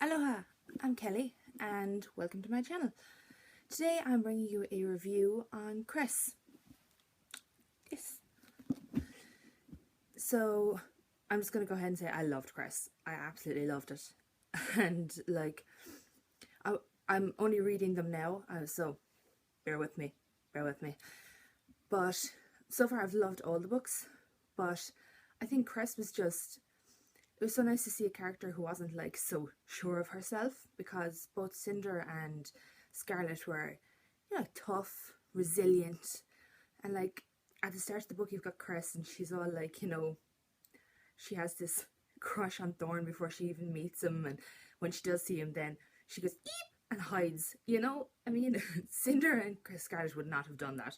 Aloha, I'm Kelly and welcome to my channel. Today I'm bringing you a review on Cress. Yes. So I'm just going to go ahead and say I loved Cress. I absolutely loved it. And like, I'm only reading them now, so bear with me. But so far I've loved all the books, but I think Cress was just, it was so nice to see a character who wasn't like so sure of herself, because both Cinder and Scarlet were, tough, resilient, and like at the start of the book you've got Cress and she's all like, she has this crush on Thorn before she even meets him, and when she does see him then she goes eep and hides, I mean Cinder and Scarlet would not have done that.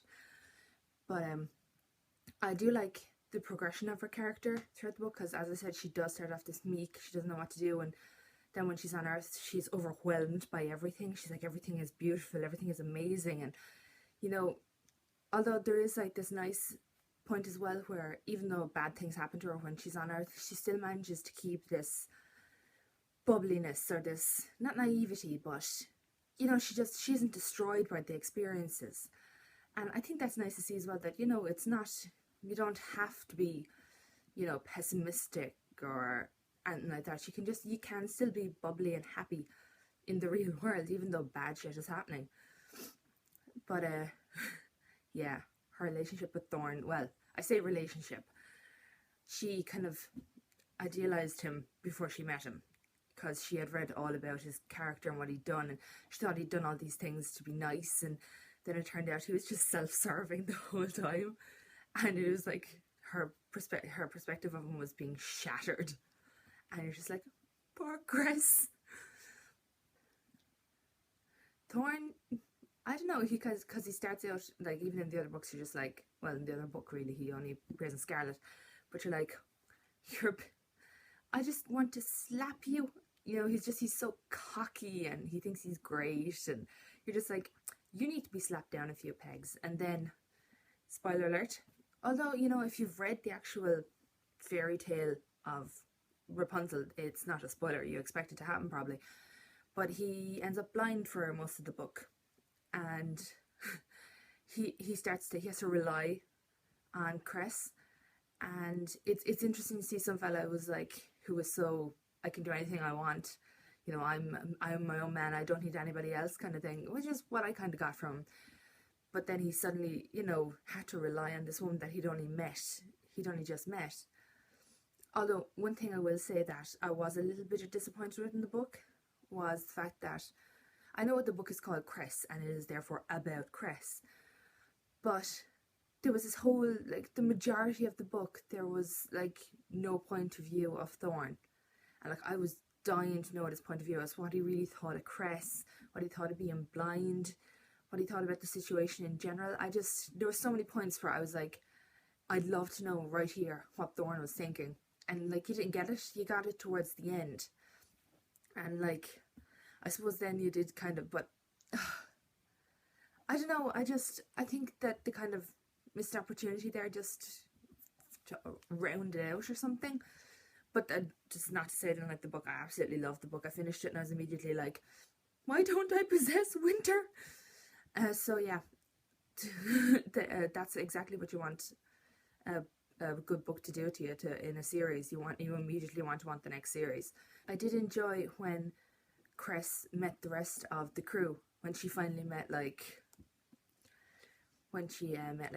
But I do like the progression of her character throughout the book, because as I said, she does start off this meek, she doesn't know what to do, and then when she's on Earth she's overwhelmed by everything. She's like, everything is beautiful, everything is amazing. And although there is like this nice point as well where even though bad things happen to her when she's on Earth, she still manages to keep this bubbliness, or this, not naivety, but she isn't destroyed by the experiences. And I think that's nice to see as well, that it's not, you don't have to be pessimistic or anything like that. You can still be bubbly and happy in the real world, even though bad shit is happening. But yeah, her relationship with Thorn, well, I say relationship, she kind of idealized him before she met him, because she had read all about his character and what he'd done, and she thought he'd done all these things to be nice, and then it turned out he was just self-serving the whole time, and it was like her perspective of him was being shattered, and you're just like, poor Cress. Thorn, I don't know, because he starts out, like, even in the other books, you're just like, well, in the other book, really, he only appears in Scarlet, but you're like, I just want to slap you. He's so cocky, and he thinks he's great, and you're just like, you need to be slapped down a few pegs. And then, spoiler alert, although, if you've read the actual fairy tale of Rapunzel, it's not a spoiler, you expect it to happen probably, but he ends up blind for most of the book, and he has to rely on Cress. And it's interesting to see some fella who was so, I can do anything I want, I'm my own man, I don't need anybody else, kind of thing, which is what I kind of got from him. But then he suddenly, had to rely on this woman that he'd only just met. Although one thing I will say that I was a little bit disappointed with in the book was the fact that I know what the book is called, Cress, and it is therefore about Cress, but there was this whole, like, the majority of the book, there was like no point of view of Thorn, and like I was dying to know what his point of view was, what he really thought of Cress, what he thought of being blind, what he thought about the situation in general. There were so many points where I was like, I'd love to know right here what Thorn was thinking, and like, you didn't get it, you got it towards the end, and like, I suppose then you did kind of, but I don't know, I think that the kind of missed opportunity there, just to round it out or something. But just not to say I didn't like the book. I absolutely loved the book. I finished it and I was immediately like, why don't I possess Winter? So yeah, that's exactly what you want a good book to do to you in a series. You immediately want to want the next series. I did enjoy when Cress met the rest of the crew, when she finally met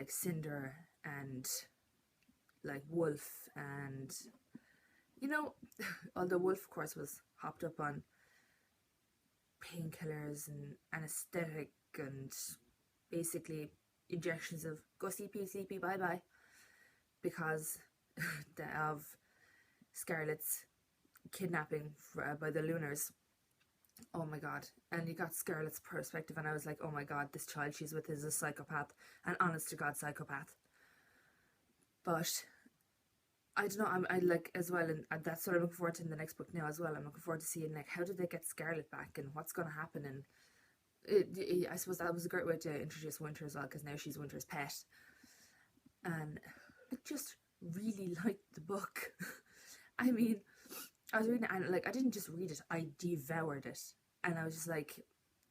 Cinder and like Wolf, and although Wolf of course was hopped up on painkillers and anesthetic and basically injections of go sleepy bye bye, because of Scarlet's kidnapping by the Lunars. Oh my god. And you got Scarlet's perspective, and I was like, oh my god, this child she's with is a psychopath, an honest to god psychopath. But I don't know, I like as well, and that's what I'm looking forward to in the next book now as well. I'm looking forward to seeing like, how did they get Scarlet back and what's going to happen. And I suppose that was a great way to introduce Winter as well, because now she's Winter's pet. And I just really liked the book. I mean, I was reading it, and like I didn't just read it, I devoured it. And I was just like,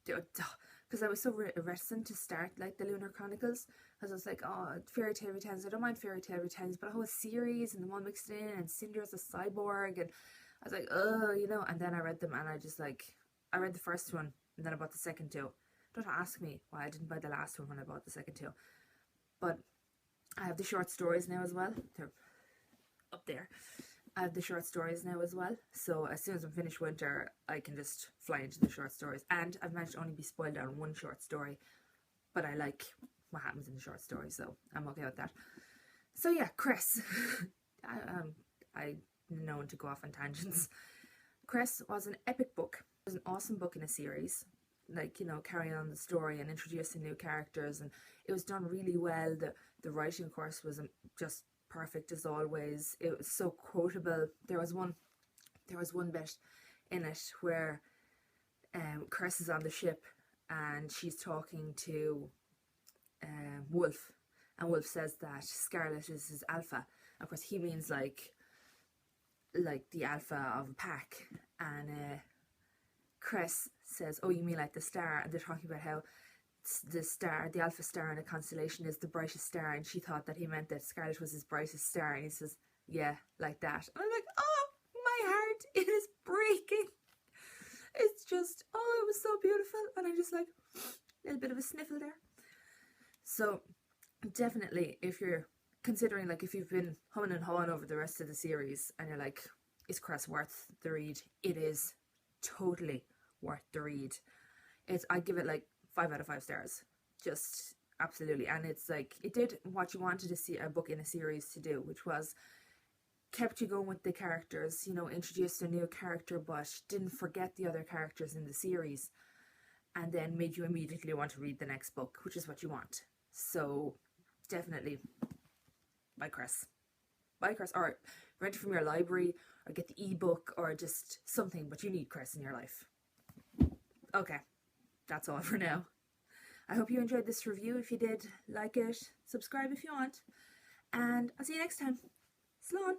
because I was so reticent to start like the Lunar Chronicles, because I was like, oh, fairy tale retells, I don't mind fairy tale retells, but a whole series and the one mixed in, and Cinder's a cyborg, and I was like, oh, you know. And then I read them, and I just like, I read the first one, and then I bought the second two. Don't ask me why I didn't buy the last one when I bought the second two, but I have the short stories now as well. They're up there. I have the short stories now as well. So as soon as I'm finished winter, I can just fly into the short stories. And I've managed to only be spoiled on one short story, but I like what happens in the short story, so I'm okay with that. So yeah, Cress. I known to go off on tangents. Cress was an epic book. It was an awesome book in a series. Like, you know, carrying on the story and introducing new characters, and it was done really well. The writing course was just perfect as always. It was so quotable. There was one bit in it where Cress is on the ship and she's talking to Wolf, and Wolf says that Scarlet is his alpha. Of course, he means like the alpha of a pack, and Cress says, "Oh, you mean like the star?" And they're talking about how the star, the alpha star in a constellation, is the brightest star, and she thought that he meant that Scarlet was his brightest star, and he says, "Yeah, like that." And I'm like, oh, my heart is breaking. It's just, oh, it was so beautiful, and I just like a little bit of a sniffle there. So definitely, if you're considering, like, if you've been humming and hawing over the rest of the series and you're like, is Cress worth the read? It is totally worth the read. I give it like 5 out of 5 stars. Just absolutely. And it's like, it did what you wanted to see a book in a series to do, which was kept you going with the characters, you know, introduced a new character but didn't forget the other characters in the series, and then made you immediately want to read the next book, which is what you want. So definitely buy Cress. Buy Cress, or rent it from your library, or get the ebook, or just something, but you need Cress in your life. Okay, that's all for now. I hope you enjoyed this review. If you did, like it, subscribe if you want, and I'll see you next time. Slán!